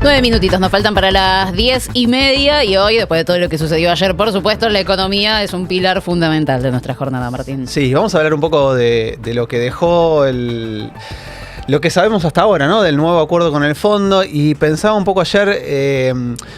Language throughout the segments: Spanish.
9 minutitos nos faltan para las 10:30 y hoy, después de todo lo que sucedió ayer, por supuesto, la economía es un pilar fundamental de nuestra jornada, Martín. Sí, vamos a hablar un poco de lo que dejó lo que sabemos hasta ahora, ¿no? Del nuevo acuerdo con el fondo, y pensaba un poco ayer,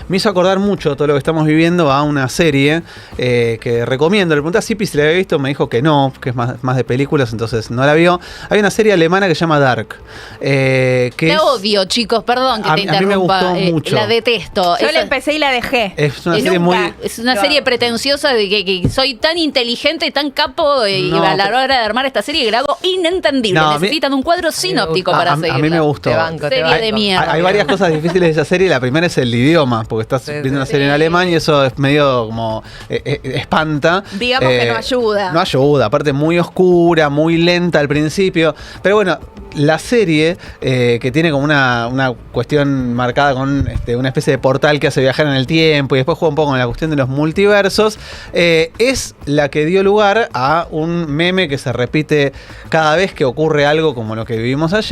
me hizo acordar mucho todo lo que estamos viviendo a una serie que recomiendo. Le pregunté a Zipi si la había visto, me dijo que no, que es más de películas, entonces no la vio. Hay una serie alemana que se llama Dark. La odio, chicos, perdón que te interrumpa. A mí me gustó mucho. La detesto. Yo la empecé y la dejé. Es una serie Es una serie pretenciosa de que soy tan inteligente y tan capo y a la hora de armar esta serie que la hago inentendible. Necesitan un cuadro sinóptico para seguirla. A mí me gustó. Serie de mierda. Hay varias cosas difíciles de esa serie. La primera es el idioma, porque estás viendo una serie en alemán y eso es medio como espanta. Digamos que no ayuda. No ayuda, aparte muy oscura, muy lenta al principio. Pero bueno, la serie, que tiene como una cuestión marcada con una especie de portal que hace viajar en el tiempo y después juega un poco con la cuestión de los multiversos, es la que dio lugar a un meme que se repite cada vez que ocurre algo como lo que vivimos ayer,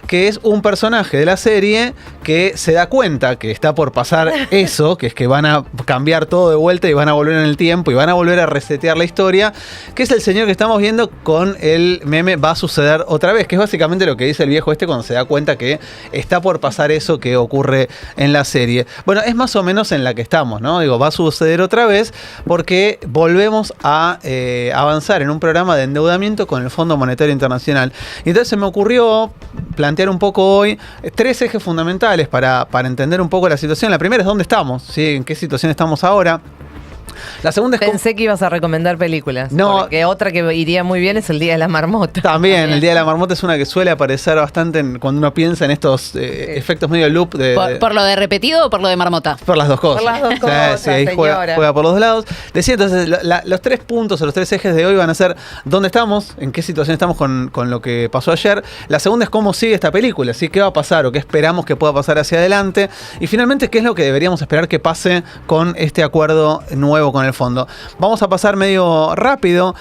que es un personaje de la serie que se da cuenta que está por pasar eso, que es que van a cambiar todo de vuelta y van a volver en el tiempo y van a volver a resetear la historia, que es el señor que estamos viendo con el meme "va a suceder otra vez", que es básicamente lo que dice el viejo cuando se da cuenta que está por pasar eso que ocurre en la serie. Bueno, es más o menos en la que estamos, ¿no? Digo, va a suceder otra vez porque volvemos a avanzar en un programa de endeudamiento con el Fondo Monetario Internacional. Y entonces se me ocurrió plantear un poco hoy 3 ejes fundamentales para entender un poco la situación. La primera es dónde estamos, ¿sí? En qué situación estamos ahora. La segunda es Pensé que ibas a recomendar películas. No. Porque otra que iría muy bien es El Día de la Marmota. También, El Día de la Marmota es una que suele aparecer bastante cuando uno piensa en estos efectos medio loop. ¿Por lo de repetido o por lo de marmota? Por las dos cosas. Por las dos cosas, sí, ahí juega por los dos lados. Decía entonces, los 3 puntos o los 3 ejes de hoy van a ser dónde estamos, en qué situación estamos con lo que pasó ayer. La segunda es cómo sigue esta película, ¿sí? ¿Qué va a pasar o qué esperamos que pueda pasar hacia adelante? Y finalmente, ¿qué es lo que deberíamos esperar que pase con este acuerdo nuevo con el fondo? Vamos a pasar medio rápido.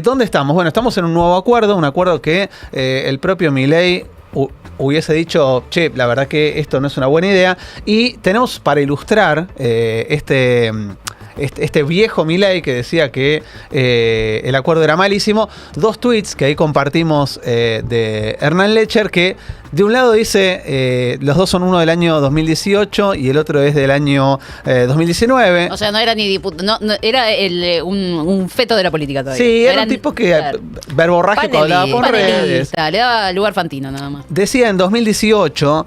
¿Dónde estamos? Bueno, estamos en un nuevo acuerdo, un acuerdo que el propio Milei hubiese dicho, che, la verdad que esto no es una buena idea. Y tenemos para ilustrar este viejo Milei que decía que el acuerdo era malísimo, 2 tweets que ahí compartimos de Hernán Lecher, que de un lado dice, los dos son uno del año 2018 y el otro es del año 2019. O sea, no era ni diputado, no, era un feto de la política todavía. Sí, era un tipo que verborrágico hablaba por redes. Le daba lugar Fantino nada más. Decía en 2018,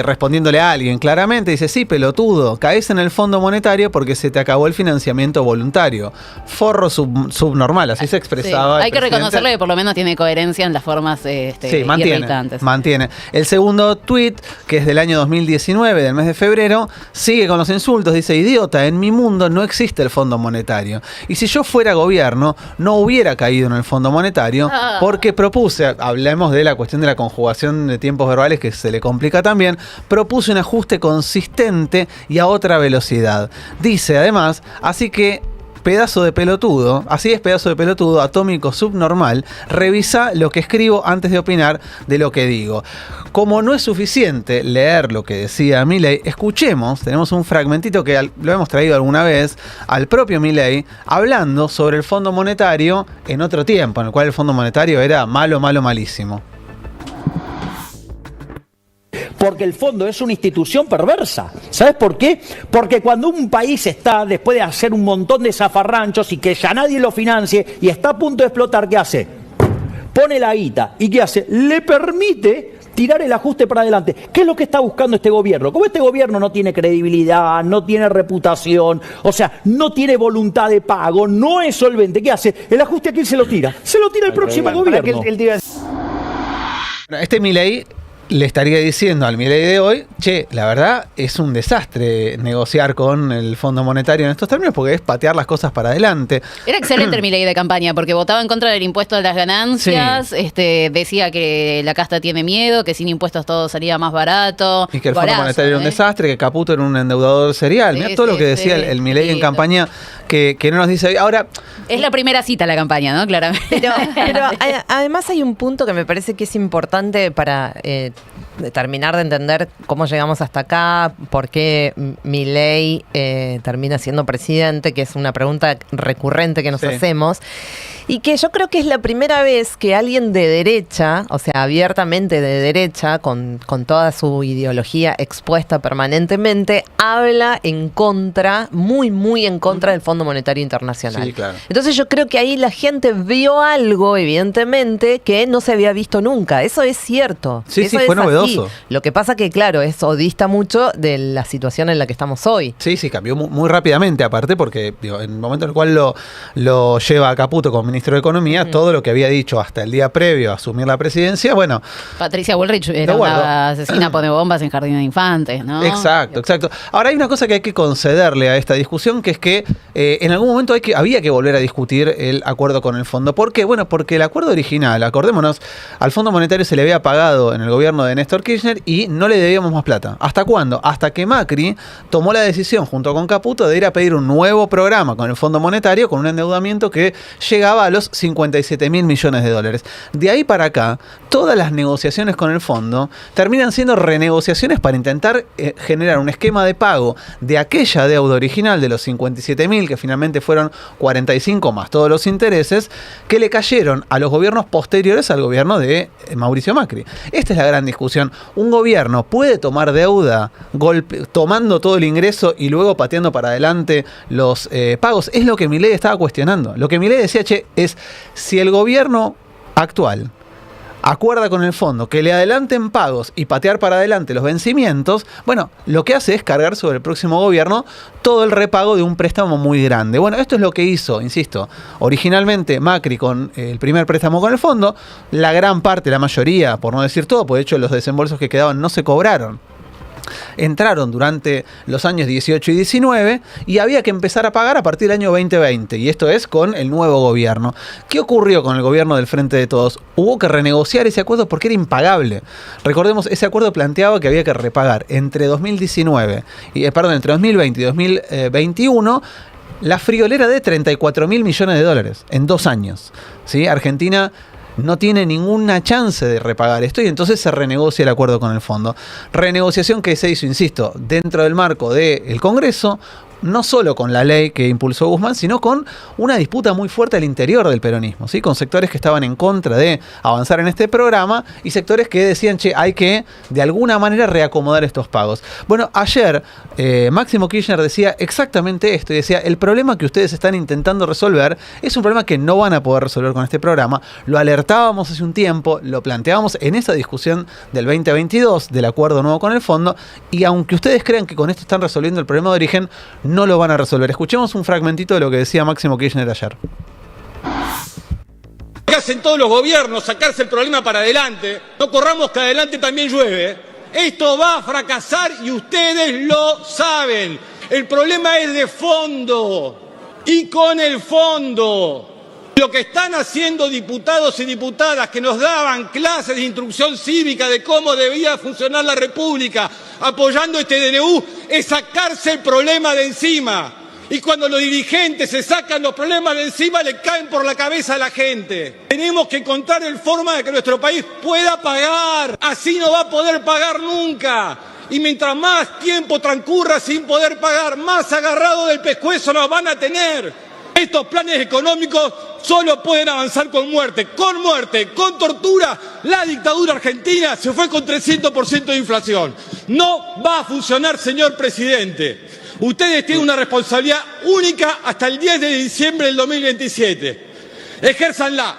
respondiéndole a alguien claramente, dice, sí, pelotudo, caes en el Fondo Monetario porque se te acabó el financiamiento voluntario. Forro subnormal, así se expresaba. Sí, hay que reconocerle que por lo menos tiene coherencia en las formas irritantes. Mantiene. El segundo tweet, que es del año 2019, del mes de febrero, sigue con los insultos. Dice, idiota, en mi mundo no existe el Fondo Monetario. Y si yo fuera gobierno, no hubiera caído en el Fondo Monetario porque propuse, hablemos de la cuestión de la conjugación de tiempos verbales que se le complica también, propuse un ajuste consistente y a otra velocidad. Dice además, así que pedazo de pelotudo, así es pedazo de pelotudo, atómico subnormal, revisa lo que escribo antes de opinar de lo que digo. Como no es suficiente leer lo que decía Milei, escuchemos, tenemos un fragmentito que lo hemos traído alguna vez, al propio Milei, hablando sobre el Fondo Monetario en otro tiempo, en el cual el Fondo Monetario era malo, malísimo. Porque el fondo es una institución perversa. ¿Sabes por qué? Porque cuando un país está, después de hacer un montón de zafarranchos y que ya nadie lo financie y está a punto de explotar, ¿qué hace? Pone la guita. ¿Y qué hace? Le permite tirar el ajuste para adelante. ¿Qué es lo que está buscando este gobierno? Como este gobierno no tiene credibilidad, no tiene reputación, o sea, no tiene voluntad de pago, no es solvente, ¿qué hace? El ajuste, ¿a quién se lo tira? Se lo tira el próximo gobierno. Este Milei le estaría diciendo al Milei de hoy, che, la verdad es un desastre negociar con el Fondo Monetario en estos términos porque es patear las cosas para adelante. Era excelente el Milei de campaña porque votaba en contra del impuesto a las ganancias, decía que la casta tiene miedo, que sin impuestos todo salía más barato. Y que el Fondo Monetario era un desastre, que Caputo era un endeudador serial. Mirá todo lo que decía el Milei en campaña que no nos dice hoy. Ahora, es la primera cita la campaña, ¿no? Claramente. Pero además hay un punto que me parece que es importante para terminar de entender cómo llegamos hasta acá, por qué Milei termina siendo presidente, que es una pregunta recurrente que nos hacemos. Y que yo creo que es la primera vez que alguien de derecha, o sea, abiertamente de derecha, con toda su ideología expuesta permanentemente, habla en contra, muy, muy en contra del Fondo Monetario Internacional. Sí, claro. Entonces yo creo que ahí la gente vio algo, evidentemente, que no se había visto nunca. Eso es cierto. Sí, eso sí, fue es novedoso. así. Lo que pasa que, claro, eso dista mucho de la situación en la que estamos hoy. Sí, cambió muy rápidamente, aparte, porque digo, en el momento en el cual lo lleva a Caputo como ministro de Economía, todo lo que había dicho hasta el día previo a asumir la presidencia, bueno... Patricia Bullrich era una asesina pone bombas en jardín de infantes, ¿no? Exacto. Ahora hay una cosa que hay que concederle a esta discusión, que es que en algún momento había que volver a discutir el acuerdo con el fondo. ¿Por qué? Bueno, porque el acuerdo original, acordémonos, al Fondo Monetario se le había pagado en el gobierno de Néstor Kirchner y no le debíamos más plata. ¿Hasta cuándo? Hasta que Macri tomó la decisión junto con Caputo de ir a pedir un nuevo programa con el Fondo Monetario con un endeudamiento que llegaba a los 57.000 millones de dólares. De ahí para acá, todas las negociaciones con el fondo terminan siendo renegociaciones para intentar generar un esquema de pago de aquella deuda original de los 57.000, que finalmente fueron 45 más todos los intereses, que le cayeron a los gobiernos posteriores al gobierno de Mauricio Macri. Esta es la gran discusión. ¿Un gobierno puede tomar deuda tomando todo el ingreso y luego pateando para adelante los pagos? Es lo que Milei estaba cuestionando. Lo que Milei decía, es si el gobierno actual acuerda con el fondo que le adelanten pagos y patear para adelante los vencimientos, bueno, lo que hace es cargar sobre el próximo gobierno todo el repago de un préstamo muy grande. Bueno, esto es lo que hizo, insisto, originalmente Macri con el primer préstamo con el fondo. La gran parte, la mayoría, por no decir todo, porque de hecho los desembolsos que quedaban no se cobraron, entraron durante los años 18 y 19 y había que empezar a pagar a partir del año 2020, y esto es con el nuevo gobierno. ¿Qué ocurrió con el gobierno del Frente de Todos? Hubo que renegociar ese acuerdo porque era impagable. Recordemos, ese acuerdo planteaba que había que repagar entre 2020 y 2021 la friolera de 34.000 millones de dólares en 2 años. ¿Sí? Argentina no tiene ninguna chance de repagar esto y entonces se renegocia el acuerdo con el fondo. Renegociación que se hizo, insisto, dentro del marco del Congreso, no solo con la ley que impulsó Guzmán, sino con una disputa muy fuerte al interior del peronismo, ¿sí? Con sectores que estaban en contra de avanzar en este programa y sectores que decían, hay que de alguna manera reacomodar estos pagos. Bueno, ayer Máximo Kirchner decía exactamente esto, y decía, el problema que ustedes están intentando resolver es un problema que no van a poder resolver con este programa. Lo alertábamos hace un tiempo, lo planteábamos en esa discusión del 2022 del acuerdo nuevo con el fondo, y aunque ustedes crean que con esto están resolviendo el problema de origen, no lo van a resolver. Escuchemos un fragmentito de lo que decía Máximo Kirchner ayer. ¿Qué hacen todos los gobiernos? Sacarse el problema para adelante. No corramos que adelante también llueve. Esto va a fracasar y ustedes lo saben. El problema es de fondo. Y con el fondo, lo que están haciendo diputados y diputadas que nos daban clases de instrucción cívica de cómo debía funcionar la República, apoyando este DNU, es sacarse el problema de encima. Y cuando los dirigentes se sacan los problemas de encima, le caen por la cabeza a la gente. Tenemos que encontrar el forma de que nuestro país pueda pagar. Así no va a poder pagar nunca. Y mientras más tiempo transcurra sin poder pagar, más agarrado del pescuezo nos van a tener. Estos planes económicos solo pueden avanzar con muerte, con tortura. La dictadura argentina se fue con 300% de inflación. No va a funcionar, señor presidente. Ustedes tienen una responsabilidad única hasta el 10 de diciembre del 2027. Ejérzanla.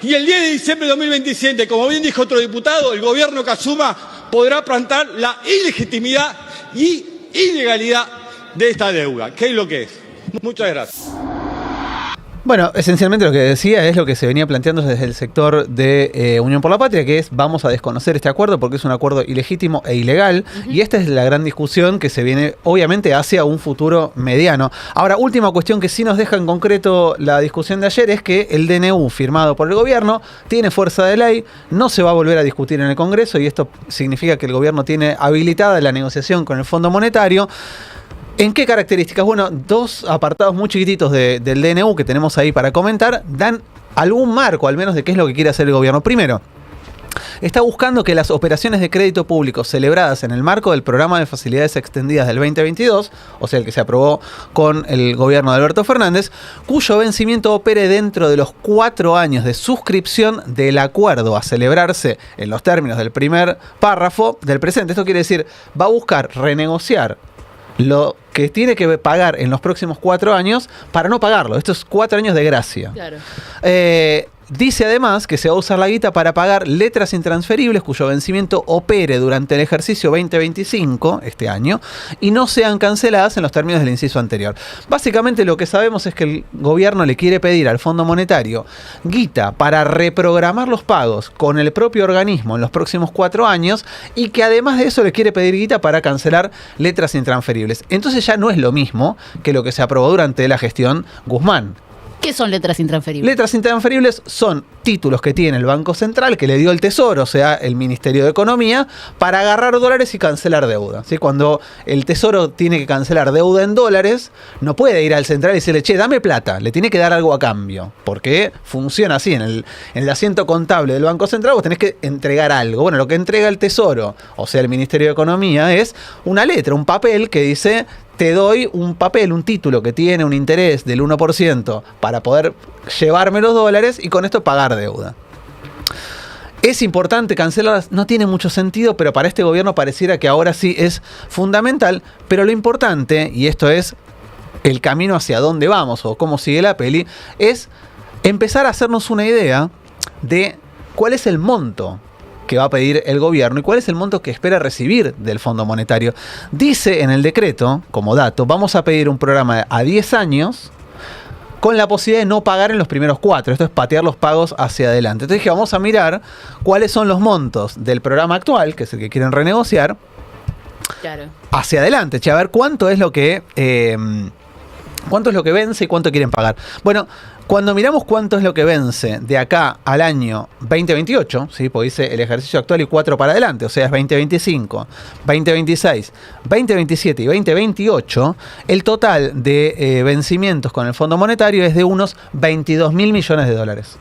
Y el 10 de diciembre del 2027, como bien dijo otro diputado, el gobierno que asuma podrá plantar la ilegitimidad y ilegalidad de esta deuda, que es lo que es. Muchas gracias. Bueno, esencialmente lo que decía es lo que se venía planteando desde el sector de Unión por la Patria, que es vamos a desconocer este acuerdo porque es un acuerdo ilegítimo e ilegal, y esta es la gran discusión que se viene obviamente hacia un futuro mediano. Ahora, última cuestión que sí nos deja en concreto la discusión de ayer es que el DNU firmado por el gobierno tiene fuerza de ley, no se va a volver a discutir en el Congreso, y esto significa que el gobierno tiene habilitada la negociación con el Fondo Monetario. ¿En qué características? Bueno, 2 apartados muy chiquititos del DNU que tenemos ahí para comentar dan algún marco, al menos, de qué es lo que quiere hacer el gobierno. Primero, está buscando que las operaciones de crédito público celebradas en el marco del programa de facilidades extendidas del 2022, o sea, el que se aprobó con el gobierno de Alberto Fernández, cuyo vencimiento opere dentro de los 4 años de suscripción del acuerdo a celebrarse en los términos del primer párrafo del presente. Esto quiere decir, va a buscar renegociar lo que tiene que pagar en los próximos 4 años para no pagarlo. Estos 4 años de gracia. Claro. Dice además que se va a usar la guita para pagar letras intransferibles cuyo vencimiento opere durante el ejercicio 2025, este año, y no sean canceladas en los términos del inciso anterior. Básicamente lo que sabemos es que el gobierno le quiere pedir al Fondo Monetario guita para reprogramar los pagos con el propio organismo en los próximos 4 años y que además de eso le quiere pedir guita para cancelar letras intransferibles. Entonces ya no es lo mismo que lo que se aprobó durante la gestión Guzmán. ¿Qué son letras intransferibles? Letras intransferibles son títulos que tiene el Banco Central, que le dio el Tesoro, o sea, el Ministerio de Economía, para agarrar dólares y cancelar deuda. ¿Sí? Cuando el Tesoro tiene que cancelar deuda en dólares, no puede ir al Central y decirle, che, dame plata, le tiene que dar algo a cambio, porque funciona así, en el asiento contable del Banco Central vos tenés que entregar algo. Bueno, lo que entrega el Tesoro, o sea, el Ministerio de Economía, es una letra, un papel que dice, te doy un papel, un título que tiene un interés del 1% para poder llevarme los dólares y con esto pagar deuda. ¿Es importante cancelarlas? No tiene mucho sentido, pero para este gobierno pareciera que ahora sí es fundamental. Pero lo importante, y esto es el camino hacia dónde vamos o cómo sigue la peli, es empezar a hacernos una idea de cuál es el monto que va a pedir el gobierno y cuál es el monto que espera recibir del Fondo Monetario. Dice en el decreto, como dato, vamos a pedir un programa a 10 años con la posibilidad de no pagar en los primeros 4. Esto es patear los pagos hacia adelante. Entonces dije, vamos a mirar cuáles son los montos del programa actual, que es el que quieren renegociar, claro, hacia adelante. A ver cuánto es lo que vence y cuánto quieren pagar. Bueno, cuando miramos cuánto es lo que vence de acá al año 2028, ¿sí? Porque dice el ejercicio actual y 4 para adelante, o sea, es 2025, 2026, 2027 y 2028, el total de vencimientos con el Fondo Monetario es de unos 22.000 millones de dólares.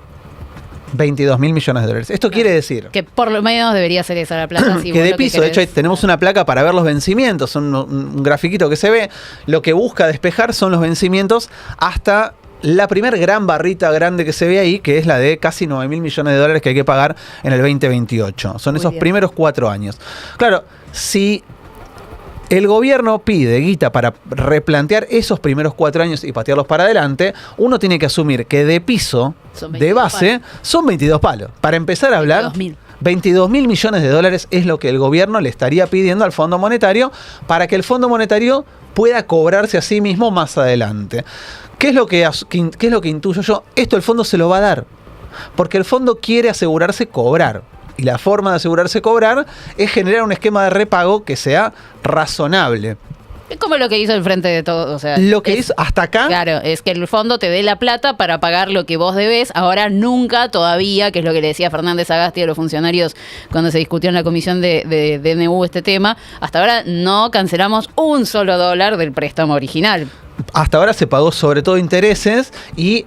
22.000 millones de dólares. Esto quiere decir que por lo menos debería ser esa la plata. que de piso, de hecho tenemos una placa para ver los vencimientos, un grafiquito que se ve, lo que busca despejar son los vencimientos hasta la primera gran barrita grande que se ve ahí, que es la de casi 9.000 millones de dólares que hay que pagar en el 2028. Son esos primeros 4 años. Claro, si el gobierno pide guita para replantear esos primeros 4 años y patearlos para adelante, uno tiene que asumir que de piso, de base, son 22 palos. Para empezar a hablar, 22.000 millones de dólares es lo que el gobierno le estaría pidiendo al Fondo Monetario para que el Fondo Monetario pueda cobrarse a sí mismo más adelante. ¿Qué es lo que intuyo yo? Esto el fondo se lo va a dar, porque el fondo quiere asegurarse cobrar. Y la forma de asegurarse cobrar es generar un esquema de repago que sea razonable. Es como lo que hizo el Frente de Todos. O sea, lo que hizo hasta acá. Claro, es que el fondo te dé la plata para pagar lo que vos debés. Ahora nunca todavía, que es lo que le decía Fernández Agasti a los funcionarios cuando se discutió en la comisión de DNU este tema, hasta ahora no cancelamos un solo dólar del préstamo original. Hasta ahora se pagó sobre todo intereses y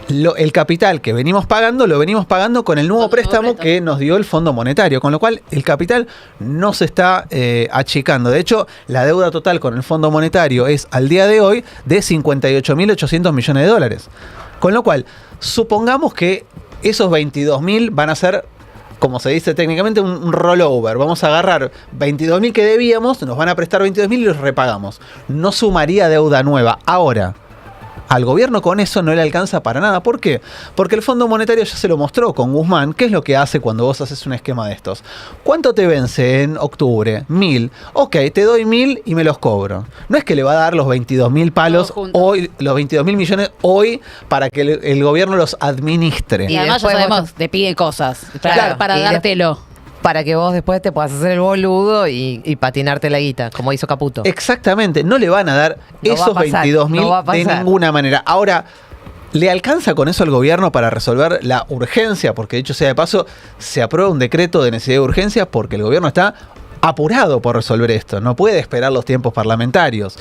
el capital que venimos pagando, lo venimos pagando con el nuevo préstamo que nos dio el Fondo Monetario, con lo cual el capital no se está achicando. De hecho, la deuda total con el Fondo Monetario es al día de hoy de 58.800 millones de dólares. Con lo cual, supongamos que esos 22.000 van a ser, como se dice técnicamente, un rollover. Vamos a agarrar 22.000 que debíamos, nos van a prestar 22.000 y los repagamos. No sumaría deuda nueva. Ahora, al gobierno con eso no le alcanza para nada. ¿Por qué? Porque el Fondo Monetario ya se lo mostró con Guzmán. ¿Qué es lo que hace cuando vos haces un esquema de estos? ¿Cuánto te vence en octubre? 1.000. Ok, te doy 1.000 y me los cobro. No es que le va a dar los 22.000 palos hoy, los 22.000 millones hoy para que el gobierno los administre. Y además ya sabemos, te pide cosas para dártelo. Para que vos después te puedas hacer el boludo y patinarte la guita, como hizo Caputo. Exactamente, no le van a dar esos 22.000 de ninguna manera. Ahora, ¿le alcanza con eso al gobierno para resolver la urgencia? Porque dicho sea de paso, se aprueba un decreto de necesidad de urgencia porque el gobierno está apurado por resolver esto. No puede esperar los tiempos parlamentarios.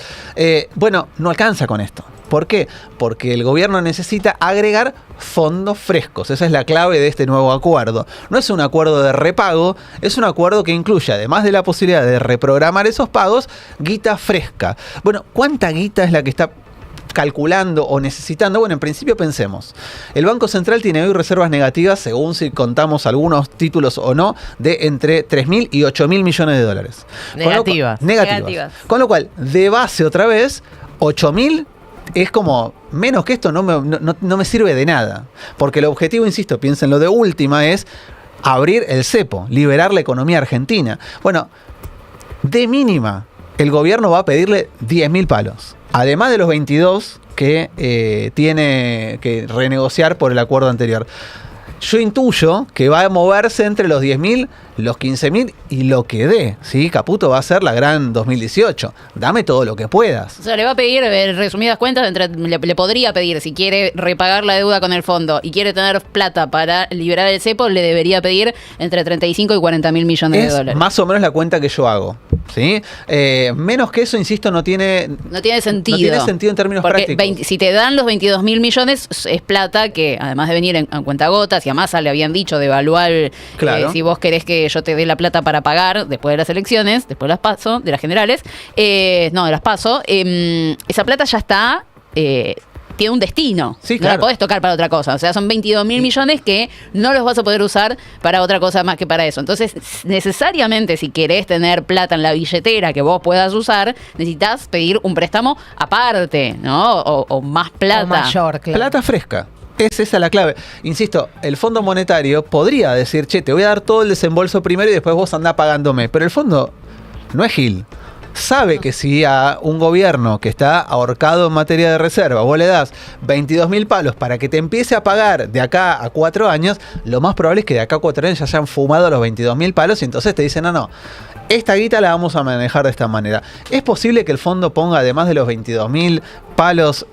Bueno, no alcanza con esto. ¿Por qué? Porque el gobierno necesita agregar fondos frescos. Esa es la clave de este nuevo acuerdo. No es un acuerdo de repago, es un acuerdo que incluye, además de la posibilidad de reprogramar esos pagos, guita fresca. Bueno, ¿cuánta guita es la que está calculando o necesitando? Bueno, en principio pensemos. El Banco Central tiene hoy reservas negativas, según si contamos algunos títulos o no, de entre 3.000 y 8.000 millones de dólares. Negativas. Negativas. Con lo cual, de base otra vez, 8.000 es como, menos que esto no me sirve de nada. Porque el objetivo, insisto, piénsenlo de última, es abrir el cepo, liberar la economía argentina. Bueno, de mínima, el gobierno va a pedirle 10.000 palos. Además de los 22 que tiene que renegociar por el acuerdo anterior. Yo intuyo que va a moverse entre los 10.000, los 15.000 y lo que dé, ¿sí? Caputo va a ser la gran 2018. Dame todo lo que puedas. O sea, le va a pedir, resumidas cuentas, le podría pedir, si quiere repagar la deuda con el fondo y quiere tener plata para liberar el cepo, le debería pedir entre 35 y 40.000 millones de dólares. Más o menos la cuenta que yo hago, ¿sí? Menos que eso, insisto, no tiene sentido. No tiene sentido en términos prácticos. Si te dan los 22.000 millones, es plata que, además de venir en cuentagotas, y a Massa le habían dicho de evaluar, claro, si vos querés que yo te dé la plata para pagar después de las elecciones, después de las PASO, de las generales, de las PASO, esa plata ya está, tiene un destino, sí, no claro, la podés tocar para otra cosa. O sea, son 22.000 millones que no los vas a poder usar para otra cosa más que para eso. Entonces, necesariamente, si querés tener plata en la billetera que vos puedas usar, necesitas pedir un préstamo aparte, ¿no? O más plata. O mayor, claro. Plata fresca. Es esa la clave. Insisto, el Fondo Monetario podría decir, che, te voy a dar todo el desembolso primero y después vos andá pagándome. Pero el fondo no es gil. Sabe que si a un gobierno que está ahorcado en materia de reserva, vos le das 22.000 palos para que te empiece a pagar de acá a 4 años, lo más probable es que de acá a 4 años ya hayan fumado los 22.000 palos y entonces te dicen, no, esta guita la vamos a manejar de esta manera. Es posible que el fondo ponga, además de los 22.000 palos,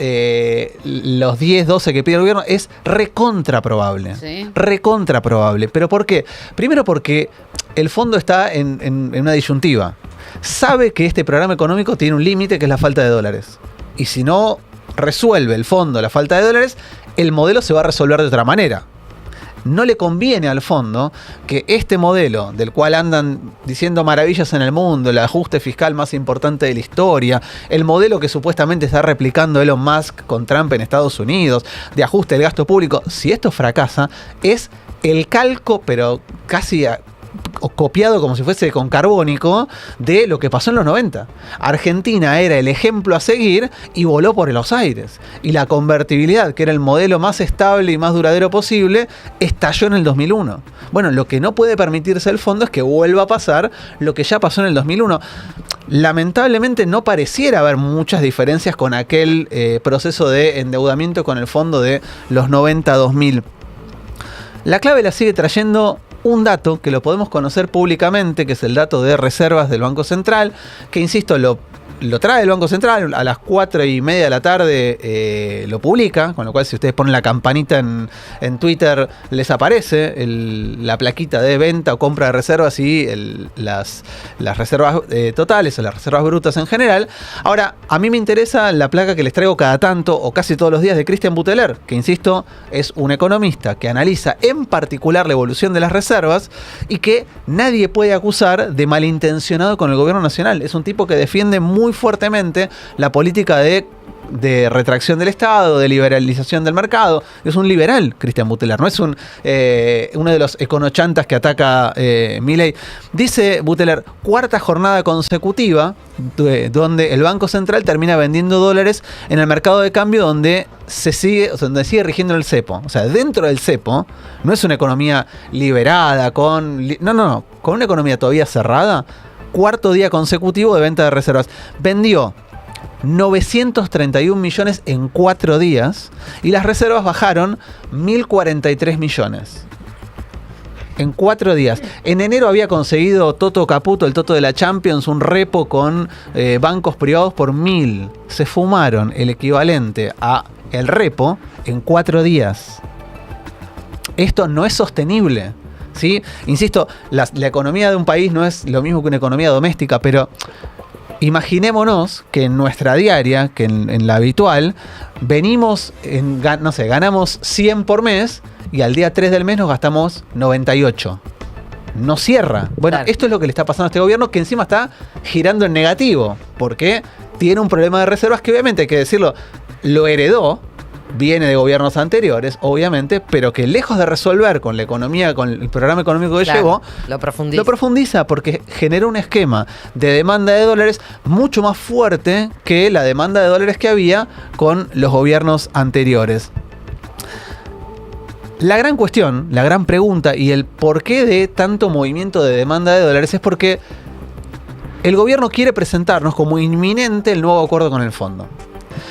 los 10, 12 que pide el gobierno. Es recontra probable. ¿Sí? Recontra probable. ¿Pero por qué? Primero porque el fondo está en una disyuntiva. Sabe que este programa económico tiene un límite, que es la falta de dólares. Y si no resuelve el fondo la falta de dólares, el modelo se va a resolver de otra manera. No le conviene al fondo que este modelo, del cual andan diciendo maravillas en el mundo, el ajuste fiscal más importante de la historia, el modelo que supuestamente está replicando Elon Musk con Trump en Estados Unidos, de ajuste del gasto público, si esto fracasa, es el calco, pero casi copiado como si fuese con carbónico, de lo que pasó en los 90. Argentina era el ejemplo a seguir y voló por los aires. Y la convertibilidad, que era el modelo más estable y más duradero posible, estalló en el 2001. Bueno, lo que no puede permitirse el fondo es que vuelva a pasar lo que ya pasó en el 2001. Lamentablemente no pareciera haber muchas diferencias con aquel proceso de endeudamiento con el fondo de los 90-2000. La clave la sigue trayendo un dato que lo podemos conocer públicamente, que es el dato de reservas del Banco Central, que insisto, lo trae el Banco Central, a las 4:30 de la tarde lo publica, con lo cual si ustedes ponen la campanita en Twitter les aparece la plaquita de venta o compra de reservas y las reservas totales o las reservas brutas en general. Ahora, a mí me interesa la placa que les traigo cada tanto o casi todos los días de Cristian Buteler, que insisto, es un economista que analiza en particular la evolución de las reservas y que nadie puede acusar de malintencionado con el gobierno nacional. Es un tipo que defiende muy fuertemente la política de retracción del Estado, de liberalización del mercado. Es un liberal, Cristian Buteler, no es uno de los econochantas que ataca Milei. Dice Buteler, 4ª jornada consecutiva donde el Banco Central termina vendiendo dólares en el mercado de cambio donde sigue rigiendo el cepo. O sea, dentro del cepo no es una economía liberada, con una economía todavía cerrada. 4º día consecutivo de venta de reservas. Vendió 931 millones en 4 días y las reservas bajaron 1.043 millones. En 4 días. En enero había conseguido Toto Caputo, el Toto de la Champions, un repo con bancos privados por 1.000. Se fumaron el equivalente a el repo en 4 días. Esto no es sostenible. ¿Sí? Insisto, la economía de un país no es lo mismo que una economía doméstica, pero Imaginémonos que en nuestra diaria, que en la habitual, venimos, ganamos 100 por mes y al día 3 del mes nos gastamos 98. No cierra. Bueno, Claro. esto es lo que le está pasando a este gobierno, que encima está girando en negativo, porque tiene un problema de reservas que obviamente, hay que decirlo, lo heredó, viene de gobiernos anteriores, obviamente, pero que lejos de resolver con la economía, con el programa económico que Claro, llevó, lo profundiza. lo profundiza porque generó un esquema de demanda de dólares mucho más fuerte que la demanda de dólares que había con los gobiernos anteriores. La gran cuestión, la gran pregunta y el porqué de tanto movimiento de demanda de dólares es porque el gobierno quiere presentarnos como inminente el nuevo acuerdo con el fondo.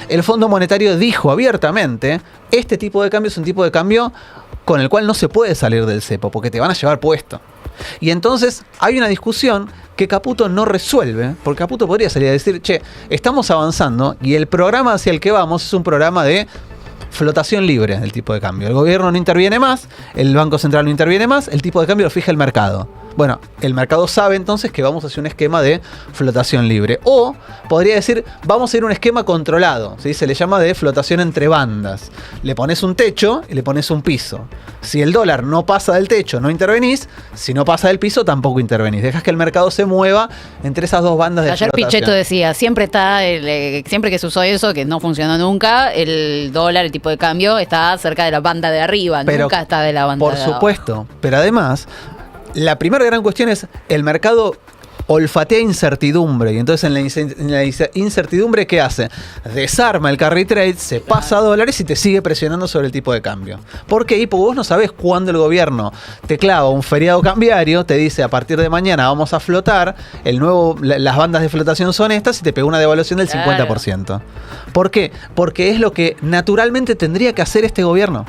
El Fondo Monetario dijo abiertamente, este tipo de cambio es un tipo de cambio con el cual no se puede salir del cepo, porque te van a llevar puesto. Y entonces hay una discusión que Caputo no resuelve, porque Caputo podría salir a decir, che, estamos avanzando y el programa hacia el que vamos es un programa de flotación libre del tipo de cambio. El gobierno no interviene más, el Banco Central no interviene más, el tipo de cambio lo fija el mercado. Bueno, el mercado sabe entonces que vamos hacia un esquema de flotación libre. O podría decir, vamos a ir a un esquema controlado, ¿sí? Se le llama de flotación entre bandas. Le pones un techo y le pones un piso. Si el dólar no pasa del techo, no intervenís. Si no pasa del piso, tampoco intervenís. Dejas que el mercado se mueva entre esas dos bandas de Ayer flotación. Pichetto decía, siempre que se usó eso, que no funcionó nunca, el dólar, el tipo de cambio, está cerca de la banda de arriba, Pero, nunca está de la banda por de abajo. supuesto, pero además, la primera gran cuestión es el mercado olfatea incertidumbre y entonces en la incertidumbre ¿qué hace? Desarma el carry trade, se pasa a dólares y te sigue presionando sobre el tipo de cambio. ¿Por qué? Porque vos no sabés cuándo el gobierno te clava un feriado cambiario, te dice a partir de mañana vamos a flotar, las bandas de flotación son estas y te pegó una devaluación del Claro. 50%. ¿Por qué? Porque es lo que naturalmente tendría que hacer este gobierno.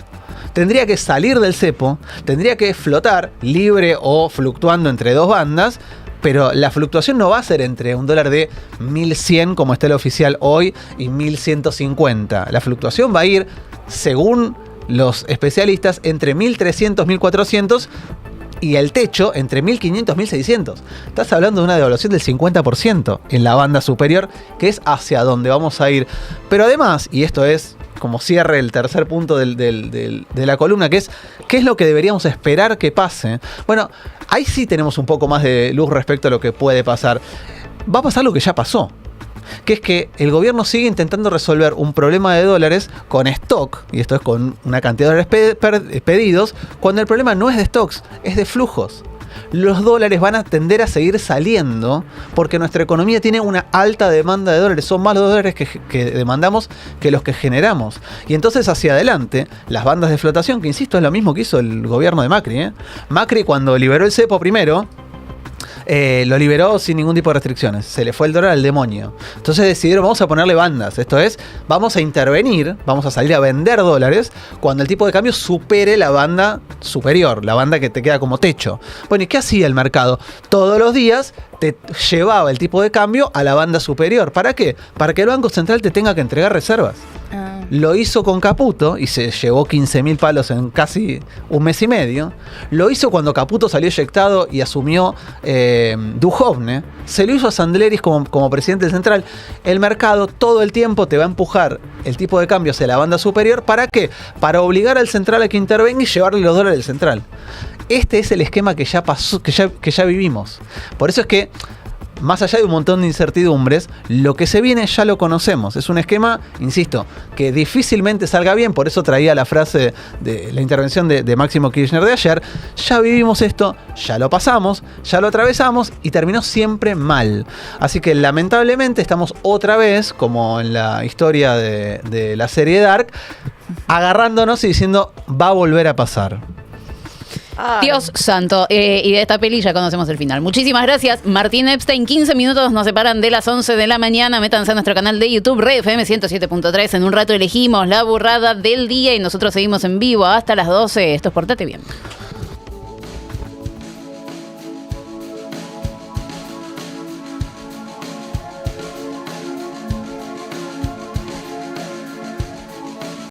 Tendría que salir del cepo, tendría que flotar libre o fluctuando entre dos bandas, pero la fluctuación no va a ser entre un dólar de 1.100 como está el oficial hoy y 1.150. La fluctuación va a ir, según los especialistas, entre 1.300, 1.400 y el techo entre 1.500 y 1.600. Estás hablando de una devaluación del 50% en la banda superior, que es hacia donde vamos a ir. Pero además, y esto es como cierre el tercer punto de la columna, que es ¿qué es lo que deberíamos esperar que pase? Bueno, ahí sí tenemos un poco más de luz respecto a lo que puede pasar. Va a pasar lo que ya pasó, que es que el gobierno sigue intentando resolver un problema de dólares con stock, y esto es con una cantidad de dólares pedidos, cuando el problema no es de stocks, es de flujos. Los dólares van a tender a seguir saliendo porque nuestra economía tiene una alta demanda de dólares. Son más los dólares que demandamos que los que generamos. Y entonces hacia adelante, las bandas de flotación, que insisto, es lo mismo que hizo el gobierno de Macri. Macri cuando liberó el cepo primero, lo liberó sin ningún tipo de restricciones. Se le fue el dólar al demonio. Entonces decidieron, vamos a ponerle bandas. Esto es, vamos a intervenir, vamos a salir a vender dólares cuando el tipo de cambio supere la banda superior, la banda que te queda como techo. Bueno, ¿y qué hacía el mercado? Todos los días te llevaba el tipo de cambio a la banda superior. ¿Para qué? Para que el Banco Central te tenga que entregar reservas. Lo hizo con Caputo y se llevó 15.000 palos en casi un mes y medio. Lo hizo cuando Caputo salió eyectado y asumió Duhovne. Se lo hizo a Sandleris como presidente del Central. El mercado todo el tiempo te va a empujar el tipo de cambio hacia la banda superior. ¿Para qué? Para obligar al Central a que intervenga y llevarle los dólares del Central. Este es el esquema que ya pasó, que ya vivimos. Por eso es que, más allá de un montón de incertidumbres, lo que se viene ya lo conocemos. Es un esquema, insisto, que difícilmente salga bien. Por eso traía la frase de la intervención de Máximo Kirchner de ayer. Ya vivimos esto, ya lo pasamos, ya lo atravesamos y terminó siempre mal. Así que lamentablemente estamos otra vez, como en la historia de la serie Dark, agarrándonos y diciendo, va a volver a pasar. Dios santo. Y de esta peli ya conocemos el final. Muchísimas gracias, Martín Epstein. 15 minutos nos separan de las 11 de la mañana. Métanse a nuestro canal de YouTube, Red FM 107.3. En un rato elegimos la burrada del día y nosotros seguimos en vivo hasta las 12. Esto es Portate Bien.